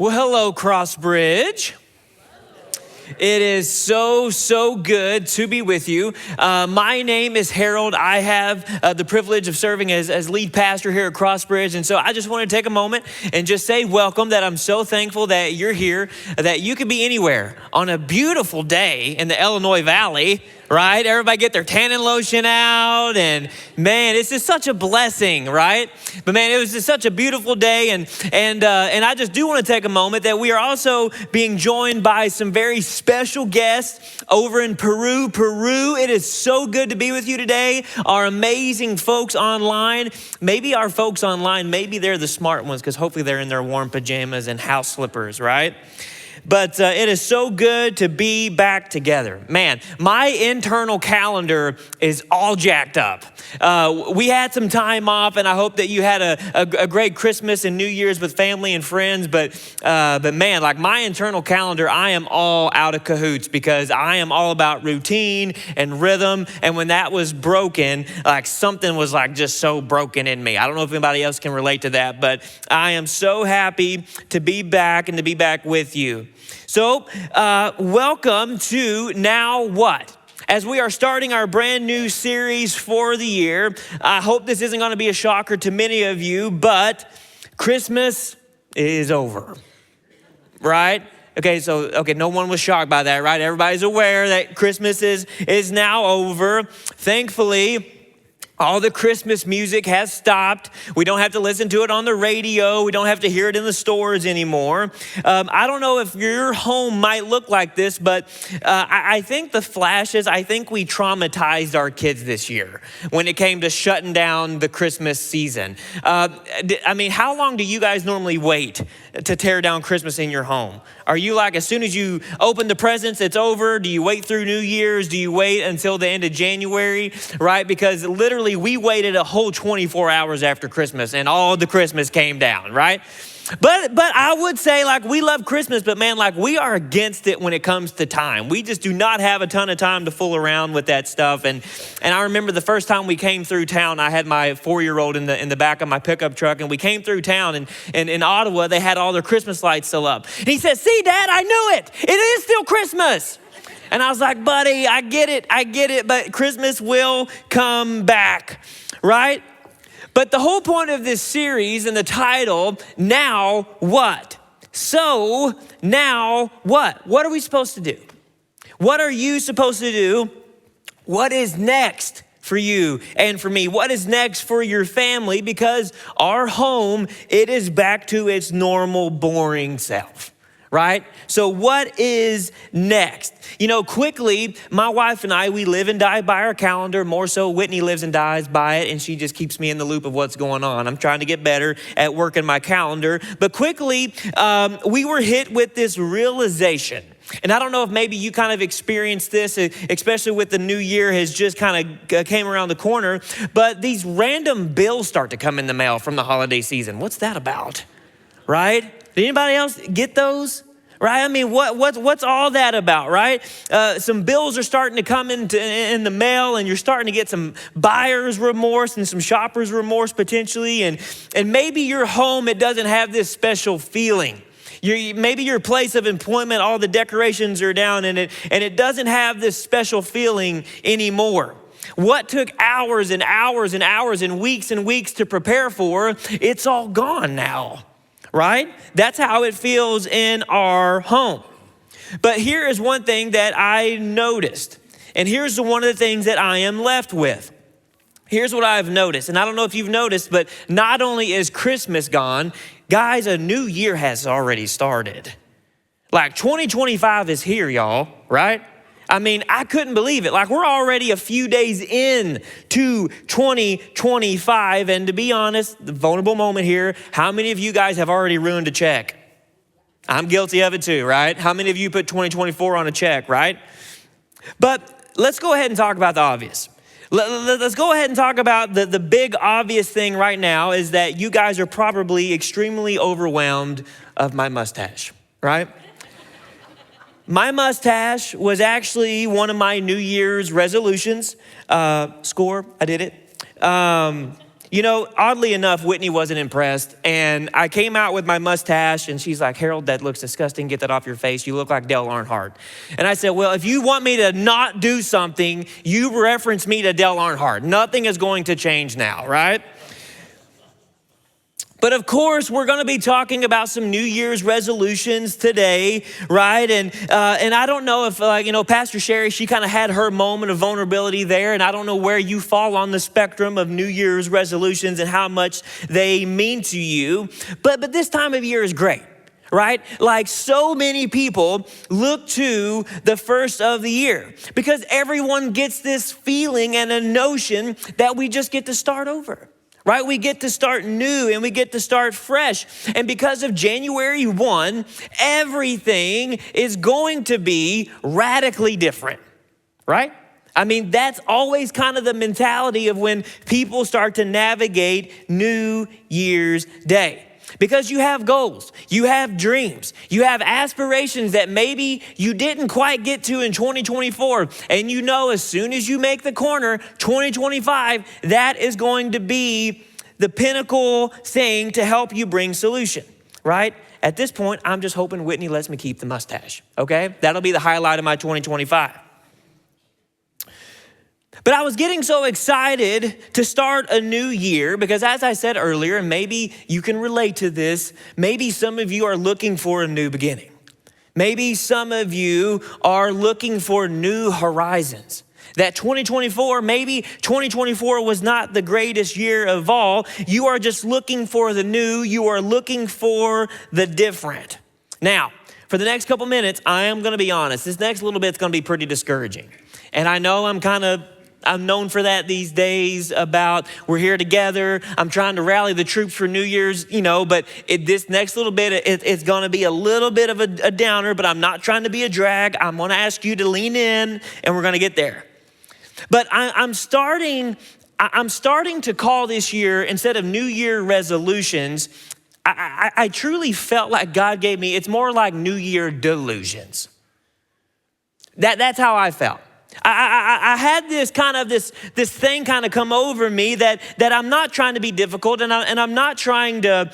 Well, hello, Crossbridge. It is so good to be with you. My name is Harold. I have the privilege of serving as lead pastor here at Crossbridge. And so I just want to take a moment and just say welcome, that I'm so thankful that you're here, that you could be anywhere on a beautiful day in the Illinois Valley, right? Everybody get their tanning lotion out, and man, it's just such a blessing, right? But man, it was just such a beautiful day, and I just do want to take a moment that we are also being joined by some very special guests over in Peru. It is so good to be with you today. Our amazing folks online. Maybe our folks online, maybe they're the smart ones, because hopefully they're in their warm pajamas and house slippers, right? But it is so good to be back together. Man, my internal calendar is all jacked up. We had some time off, and I hope that you had a great Christmas and New Year's with family and friends. But man, like my internal calendar, I am all out of cahoots, because I am all about routine and rhythm. And when that was broken, like something was like just so broken in me. I don't know if anybody else can relate to that, but I am so happy to be back and to be back with you. So welcome to Now What? As we are starting our brand new series for the year, I hope this isn't going to be a shocker to many of you, but Christmas is over, right? Okay, no one was shocked by that, right? Everybody's aware that Christmas is now over. Thankfully, all the Christmas music has stopped. We don't have to listen to it on the radio. We don't have to hear it in the stores anymore. I don't know if your home might look like this, but I think the flashes, I think we traumatized our kids this year when it came to shutting down the Christmas season. I mean, how long do you guys normally wait to tear down Christmas in your home? Are you like, as soon as you open the presents, it's over? Do you wait through New Year's? Do you wait until the end of January, right? Because literally we waited a whole 24 hours after Christmas and all the Christmas came down, right? But I would say, like, we love Christmas, but man, like, we are against it when it comes to time. We just do not have a ton of time to fool around with that stuff. And I remember the first time we came through town, I had my 4-year-old in the back of my pickup truck, and we came through town, and in Ottawa, they had all their Christmas lights still up. And he said, "See, Dad, I knew it. It is still Christmas." And I was like, "Buddy, I get it, but Christmas will come back," right? But the whole point of this series and the title, Now What? So, now what? What are we supposed to do? What are you supposed to do? What is next for you and for me? What is next for your family? Because our home, it is back to its normal, boring self. Right? So what is next? You know, quickly, my wife and I, we live and die by our calendar. More so, Whitney lives and dies by it, and she just keeps me in the loop of what's going on. I'm trying to get better at working my calendar. But quickly, we were hit with this realization. And I don't know if maybe you kind of experienced this, especially with the new year has just kind of came around the corner. But these random bills start to come in the mail from the holiday season. What's that about? Right? Did anybody else get those? Right? I mean, what's all that about, right? Some bills are starting to come in the mail, and you're starting to get some buyer's remorse and some shopper's remorse potentially. And maybe your home, it doesn't have this special feeling. Maybe your place of employment, all the decorations are down, and it doesn't have this special feeling anymore. What took hours and hours and hours and weeks to prepare for, it's all gone now. Right? That's how it feels in our home. But here is one thing that I noticed. And here's one of the things that I am left with. Here's what I've noticed. And I don't know if you've noticed, but not only is Christmas gone, guys, a new year has already started. Like 2025 is here, y'all, right? I mean, I couldn't believe it. Like, we're already a few days in to 2025. And to be honest, the vulnerable moment here, how many of you guys have already ruined a check? I'm guilty of it too, right? How many of you put 2024 on a check, right? But let's go ahead and talk about the obvious. Let's go ahead and talk about the big obvious thing right now is that you guys are probably extremely overwhelmed of my mustache, right? My mustache was actually one of my New Year's resolutions. I did it. oddly enough, Whitney wasn't impressed. And I came out with my mustache and she's like, Harold, that looks disgusting. Get that off your face. You look like Dale Earnhardt. And I said, well, if you want me to not do something, you reference me to Dale Earnhardt. Nothing is going to change now, right? But of course, we're going to be talking about some New Year's resolutions today, right? And I don't know if, Pastor Sherry, she kind of had her moment of vulnerability there. And I don't know where you fall on the spectrum of New Year's resolutions and how much they mean to you. But this time of year is great, right? Like so many people look to the first of the year because everyone gets this feeling and a notion that we just get to start over. Right? We get to start new and we get to start fresh. And because of January 1, everything is going to be radically different, right? I mean, that's always kind of the mentality of when people start to navigate New Year's Day. Because you have goals, you have dreams, you have aspirations that maybe you didn't quite get to in 2024. And as soon as you make the corner, 2025, that is going to be the pinnacle thing to help you bring solution, right? At this point, I'm just hoping Whitney lets me keep the mustache, okay? That'll be the highlight of my 2025. But I was getting so excited to start a new year because as I said earlier, and maybe you can relate to this, maybe some of you are looking for a new beginning. Maybe some of you are looking for new horizons. That 2024 was not the greatest year of all. You are just looking for the new. You are looking for the different. Now, for the next couple minutes, I am going to be honest. This next little bit's going to be pretty discouraging. And I know I'm known for that these days about we're here together. I'm trying to rally the troops for New Year's, but this next little bit, it's going to be a little bit of a downer, but I'm not trying to be a drag. I'm going to ask you to lean in and we're going to get there. But I'm starting to call this year, instead of New Year resolutions, I truly felt like God gave me, it's more like New Year delusions. That's how I felt. I had this thing kind of come over me that I'm not trying to be difficult and I'm not trying to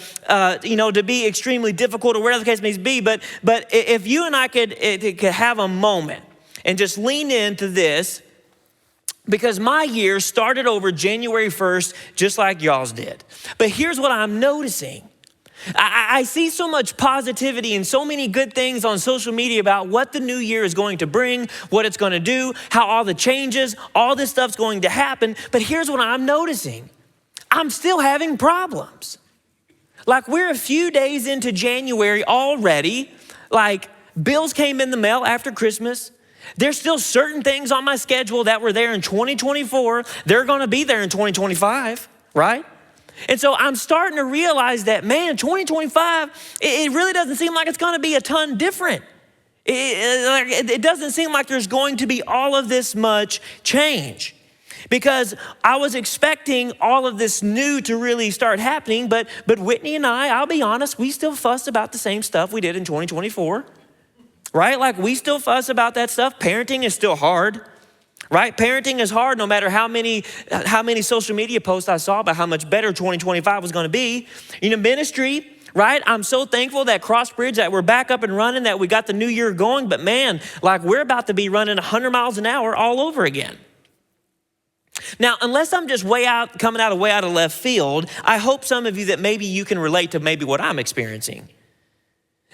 be extremely difficult or whatever the case may be. But if you and I could have a moment and just lean into this, because my year started over January 1st, just like y'all's did. But here's what I'm noticing. I see so much positivity and so many good things on social media about what the new year is going to bring, what it's going to do, how all the changes, all this stuff's going to happen. But here's what I'm noticing. I'm still having problems. Like we're a few days into January already. Like bills came in the mail after Christmas. There's still certain things on my schedule that were there in 2024. They're going to be there in 2025, right? And so I'm starting to realize that, 2025, it really doesn't seem like it's going to be a ton different. It doesn't seem like there's going to be all of this much change. Because I was expecting all of this new to really start happening, but Whitney and I'll be honest, we still fuss about the same stuff we did in 2024, right? Like we still fuss about that stuff. Parenting is still hard. Right? Parenting is hard no matter how many social media posts I saw about how much better 2025 was going to be. Ministry, right? I'm so thankful that Crossbridge, that we're back up and running, that we got the new year going. But man, like we're about to be running 100 miles an hour all over again. Now, unless I'm just coming out of left field, I hope some of you that maybe you can relate to maybe what I'm experiencing.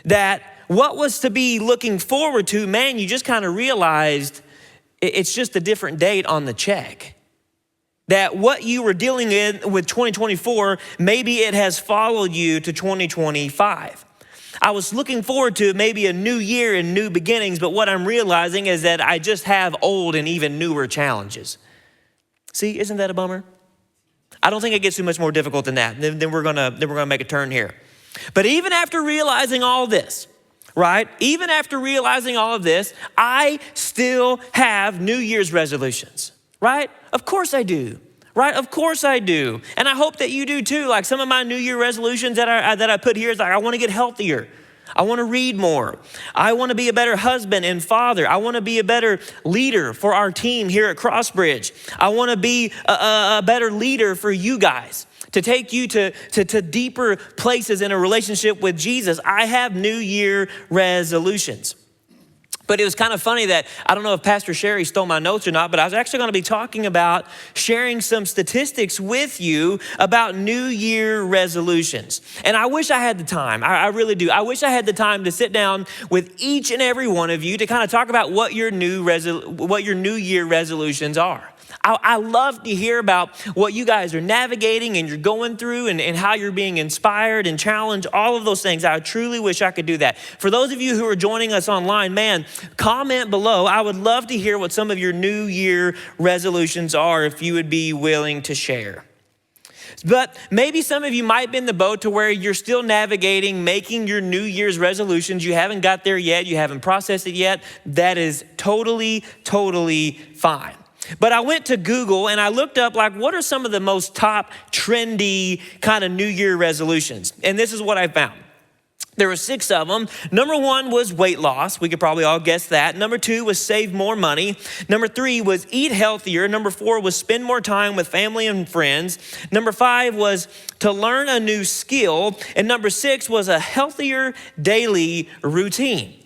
That what was to be looking forward to, man, you just kind of realized it's just a different date on the check. That what you were dealing with 2024, maybe it has followed you to 2025. I was looking forward to maybe a new year and new beginnings, but what I'm realizing is that I just have old and even newer challenges. See, isn't that a bummer? I don't think it gets too much more difficult than that. Then we're gonna make a turn here. But even after realizing all this, right? Even after realizing all of this, I still have New Year's resolutions, right? Of course I do, right? Of course I do. And I hope that you do too. Like some of my New Year resolutions that I put here is like, I want to get healthier. I want to read more. I want to be a better husband and father. I want to be a better leader for our team here at Crossbridge. I want to be a better leader for you guys. to take you to deeper places in a relationship with Jesus, I have New Year resolutions. But it was kind of funny that, I don't know if Pastor Sherry stole my notes or not, but I was actually going to be talking about sharing some statistics with you about New Year resolutions. And I wish I had the time. I really do. I wish I had the time to sit down with each and every one of you to kind of talk about what your New Year resolutions are. I love to hear about what you guys are navigating and you're going through and how you're being inspired and challenged, all of those things. I truly wish I could do that. For those of you who are joining us online, man, comment below. I would love to hear what some of your New Year resolutions are if you would be willing to share. But maybe some of you might be in the boat to where you're still navigating, making your New Year's resolutions. You haven't got there yet. You haven't processed it yet. That is totally fine. But I went to Google and I looked up what are some of the most top trendy kind of New Year resolutions? And this is what I found. There were 6 of them. Number 1 was weight loss. We could probably all guess that. Number 2 was save more money. Number 3 was eat healthier. Number 4 was spend more time with family and friends. Number 5 was to learn a new skill. And number 6 was a healthier daily routine.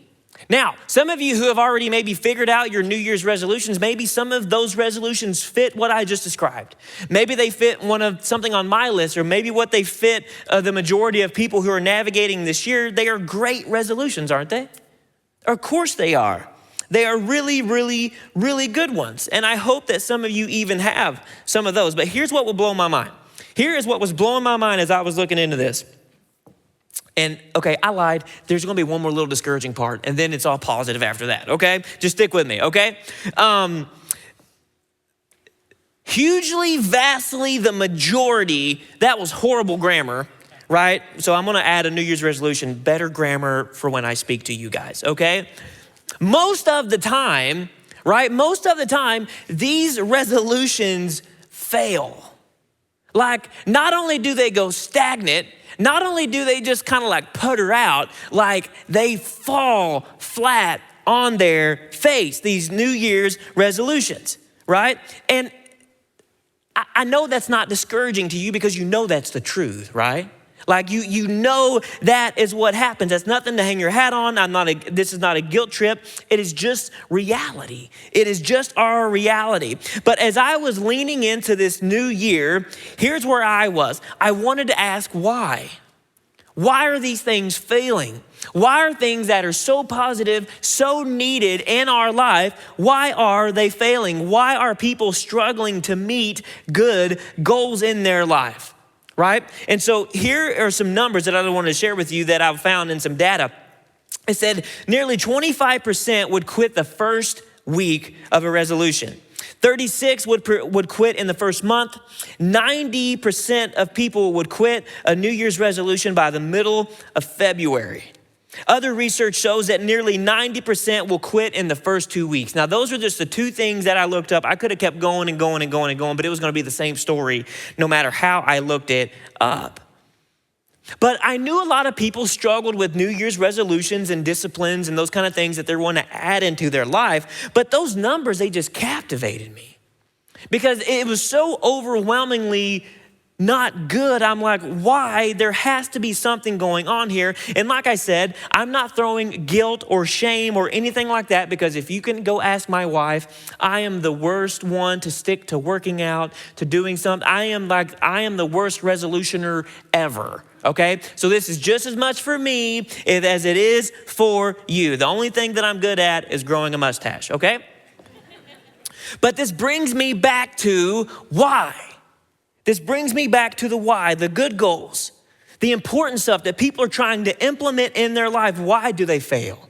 Now, some of you who have already maybe figured out your New Year's resolutions, maybe some of those resolutions fit what I just described. Maybe they fit something on my list, or maybe what they fit the majority of people who are navigating this year. They are great resolutions, aren't they? Of course they are. They are really good ones. And I hope that some of you even have some of those. But here's what will blow my mind. Here is what was blowing my mind as I was looking into this. And okay, I lied. There's gonna be one more little discouraging part, and then it's all positive after that, okay? Just stick with me, okay? Hugely, vastly, the majority, that was horrible grammar, right? So I'm gonna add a New Year's resolution, better grammar for when I speak to you guys, okay? Most of the time, right? Most of the time, these resolutions fail. Not only do they go stagnant, not only do they just kind of putter out, they fall flat on their face, these New Year's resolutions, right? And I know that's not discouraging to you because you know that's the truth, right? You know that is what happens. That's nothing to hang your hat on. This is not a guilt trip. It is just reality. It is just our reality. But as I was leaning into this new year, here's where I was. I wanted to ask why. Why are these things failing? Why are things that are so positive, so needed in our life, why are they failing? Why are people struggling to meet good goals in their life? Right? And so here are some numbers that I wanted to share with you that I've found in some data. It said nearly 25% would quit the first week of a resolution. 36 would quit in the first month. 90% of people would quit a New Year's resolution by the middle of February. Other research shows that nearly 90% will quit in the first 2 weeks. Now, those are just the 2 things that I looked up. I could have kept going, but it was going to be the same story no matter how I looked it up. But I knew a lot of people struggled with New Year's resolutions and disciplines and those kind of things that they want to add into their life. But those numbers, they just captivated me because it was so overwhelmingly not good. I'm like, why? There has to be something going on here. And like I said, I'm not throwing guilt or shame or anything like that, because if you can go ask my wife, I am the worst one to stick to working out, to doing something. I am the worst resolutioner ever. Okay, so this is just as much for me as it is for you. The only thing that I'm good at is growing a mustache, okay? But this brings me back to why. This brings me back to the why, the good goals, the important stuff that people are trying to implement in their life. Why do they fail?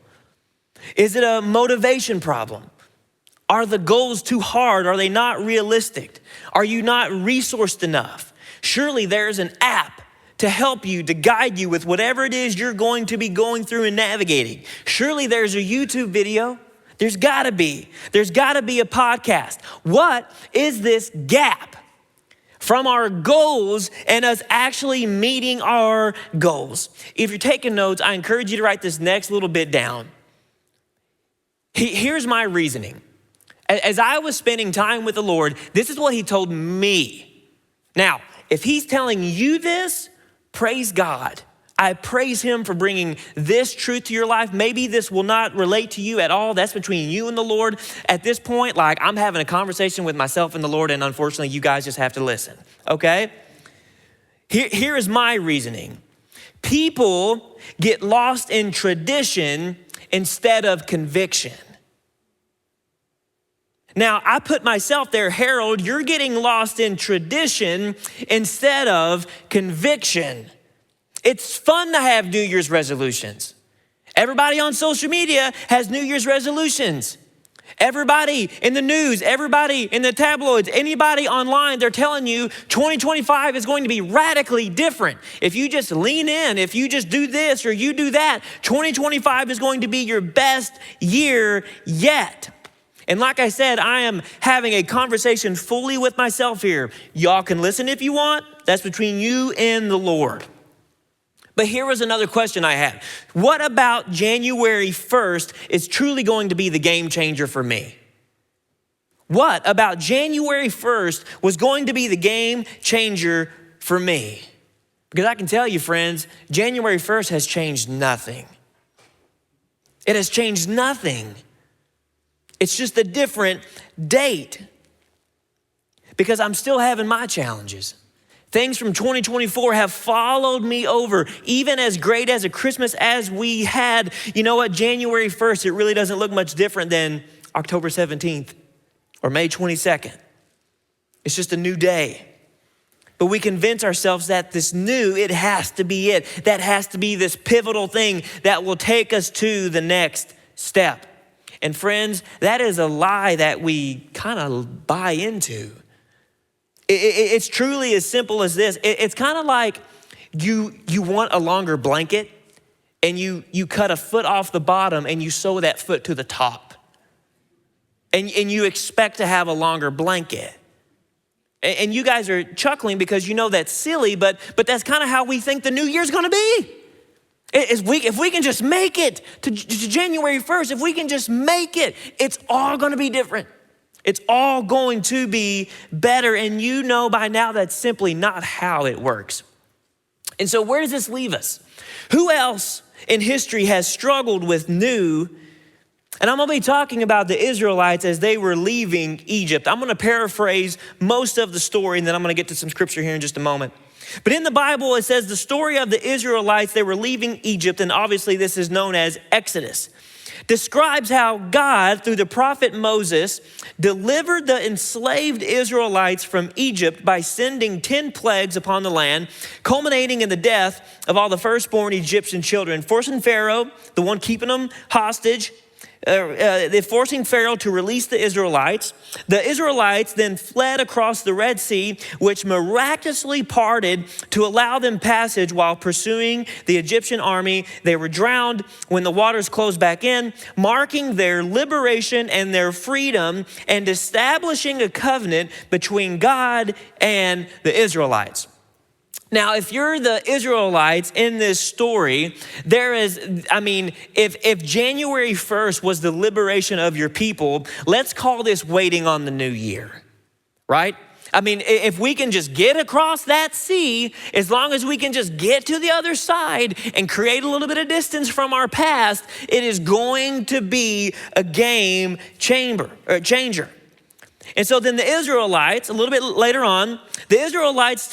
Is it a motivation problem? Are the goals too hard? Are they not realistic? Are you not resourced enough? Surely there's an app to help you, to guide you with whatever it is you're going to be going through and navigating. Surely there's a YouTube video. There's gotta be a podcast. What is this gap from our goals and us actually meeting our goals? If you're taking notes, I encourage you to write this next little bit down. Here's my reasoning. As I was spending time with the Lord, this is what he told me. Now, if he's telling you this, praise God. I praise him for bringing this truth to your life. Maybe this will not relate to you at all. That's between you and the Lord. At this point, like I'm having a conversation with myself and the Lord, and unfortunately you guys just have to listen, okay? Here is my reasoning. People get lost in tradition instead of conviction. Now, I put myself there, Harold, you're getting lost in tradition instead of conviction. It's fun to have New Year's resolutions. Everybody on social media has New Year's resolutions. Everybody in the news, everybody in the tabloids, anybody online, they're telling you 2025 is going to be radically different. If you just lean in, if you just do this or you do that, 2025 is going to be your best year yet. And like I said, I am having a conversation fully with myself here. Y'all can listen if you want. That's between you and the Lord. But here was another question I had. What about January 1st is truly going to be the game changer for me? What about January 1st was going to be the game changer for me? Because I can tell you, friends, January 1st has changed nothing. It has changed nothing. It's just a different date. Because I'm still having my challenges. Things from 2024 have followed me over. Even as great as a Christmas as we had, you know what? January 1st, it really doesn't look much different than October 17th or May 22nd. It's just a new day. But we convince ourselves that this new, it has to be it. That has to be this pivotal thing that will take us to the next step. And friends, that is a lie that we kind of buy into. It's truly as simple as this. It's kind of like you want a longer blanket and you cut a foot off the bottom and you sew that foot to the top. And you expect to have a longer blanket. And you guys are chuckling because you know that's silly, but that's kind of how we think the new year's gonna be. If we can just make it to January 1st, if we can just make it, it's all gonna be different. It's all going to be better. And you know by now that's simply not how it works. And so where does this leave us? Who else in history has struggled with new? And I'm gonna be talking about the Israelites as they were leaving Egypt. I'm gonna paraphrase most of the story and then I'm gonna get to some scripture here in just a moment. But in the Bible, it says the story of the Israelites, they were leaving Egypt, and obviously this is known as Exodus. Describes how God, through the prophet Moses, delivered the enslaved Israelites from Egypt by sending 10 plagues upon the land, culminating in the death of all the firstborn Egyptian children, forcing Pharaoh, the one keeping them hostage, forcing Pharaoh to release the Israelites. The Israelites then fled across the Red Sea, which miraculously parted to allow them passage while pursuing the Egyptian army. They were drowned when the waters closed back in, marking their liberation and their freedom and establishing a covenant between God and the Israelites. Now, if you're the Israelites in this story, if January 1st was the liberation of your people, let's call this waiting on the new year, right? I mean, if we can just get across that sea, as long as we can just get to the other side and create a little bit of distance from our past, it is going to be a game changer. And so then the Israelites, a little bit later on, the Israelites'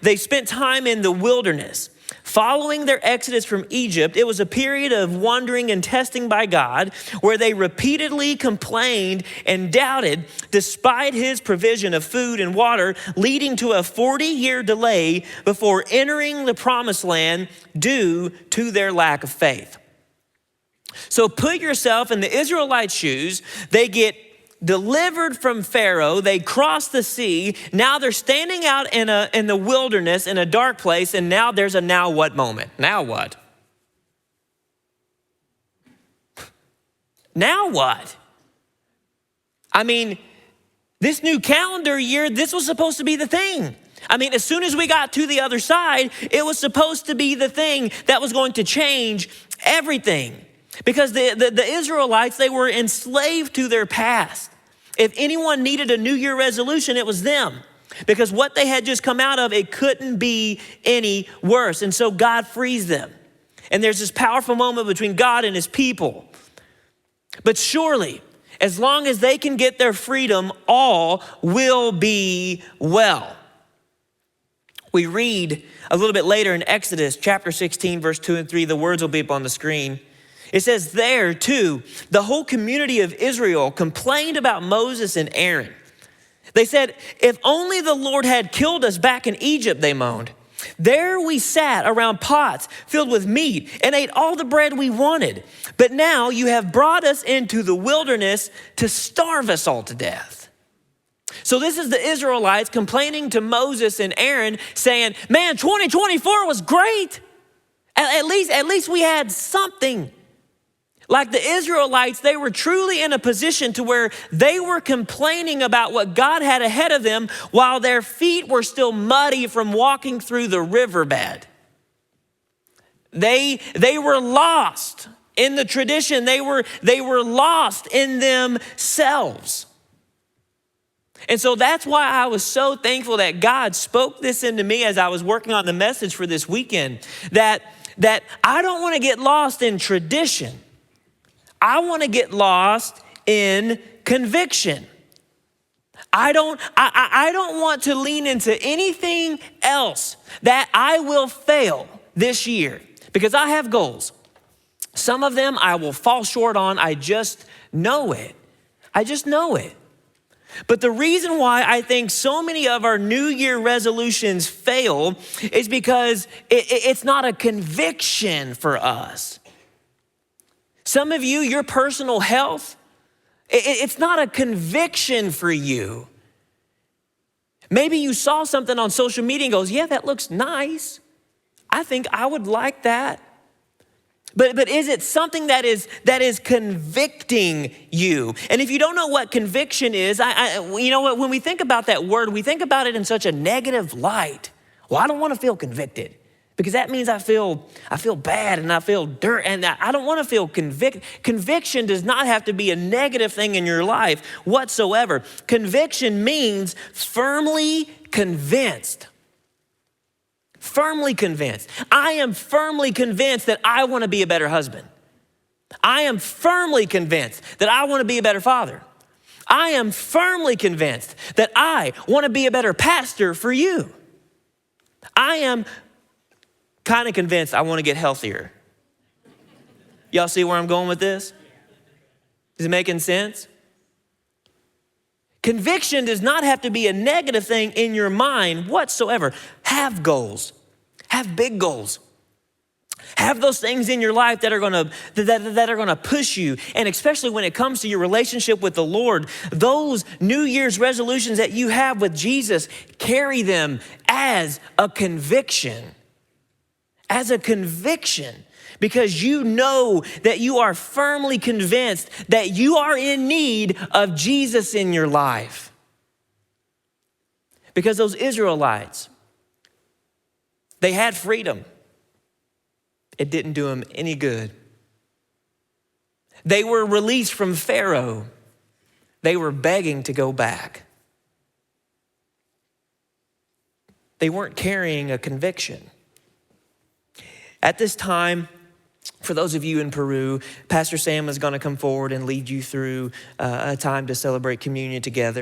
they spent time in the wilderness. Following their exodus from Egypt, it was a period of wandering and testing by God where they repeatedly complained and doubted despite his provision of food and water, leading to a 40-year delay before entering the promised land due to their lack of faith. So put yourself in the Israelites' shoes. They get delivered from Pharaoh, they cross the sea. Now they're standing out in the wilderness in a dark place, and now there's a now what moment. Now what? Now what? I mean, this new calendar year, this was supposed to be the thing. I mean, as soon as we got to the other side, it was supposed to be the thing that was going to change everything. Because the Israelites, they were enslaved to their past. If anyone needed a New Year resolution, it was them. because what they had just come out of, it couldn't be any worse. And so God frees them. And there's this powerful moment between God and his people. But surely, as long as they can get their freedom, all will be well. We read a little bit later in Exodus chapter 16, verse 2 and 3, the words will be up on the screen. It says, there too, the whole community of Israel complained about Moses and Aaron. They said, if only the Lord had killed us back in Egypt, they moaned. There we sat around pots filled with meat and ate all the bread we wanted. But now you have brought us into the wilderness to starve us all to death. So this is the Israelites complaining to Moses and Aaron saying, man, 2024 was great. At least we had something. Like the Israelites, they were truly in a position to where they were complaining about what God had ahead of them while their feet were still muddy from walking through the riverbed. They were lost in the tradition. They were lost in themselves. And so that's why I was so thankful that God spoke this into me as I was working on the message for this weekend, that I don't want to get lost in tradition. I want to get lost in conviction. I don't want to lean into anything else that I will fail this year because I have goals. Some of them I will fall short on. I just know it. But the reason why I think so many of our New Year resolutions fail is because it's not a conviction for us. Some of you, your personal health, it's not a conviction for you. Maybe you saw something on social media and goes, yeah, that looks nice. I think I would like that. But is it something that is convicting you? And if you don't know what conviction is, you know what? When we think about that word, we think about it in such a negative light. Well, I don't want to feel convicted because that means I feel bad and I feel dirt and I don't want to feel convicted. Conviction does not have to be a negative thing in your life whatsoever. Conviction means firmly convinced. Firmly convinced. I am firmly convinced that I want to be a better husband. I am firmly convinced that I want to be a better father. I am firmly convinced that I want to be a better pastor for you. I am kind of convinced I want to get healthier. Y'all see where I'm going with this? Is it making sense? Conviction does not have to be a negative thing in your mind whatsoever. Have goals. Have big goals. Have those things in your life that are gonna push you. And especially when it comes to your relationship with the Lord, those New Year's resolutions that you have with Jesus, carry them as a conviction. As a conviction. Because you know that you are firmly convinced that you are in need of Jesus in your life. Because those Israelites, they had freedom. It didn't do them any good. They were released from Pharaoh. They were begging to go back. They weren't carrying a conviction. At this time, for those of you in Peru, Pastor Sam is going to come forward and lead you through a time to celebrate communion together.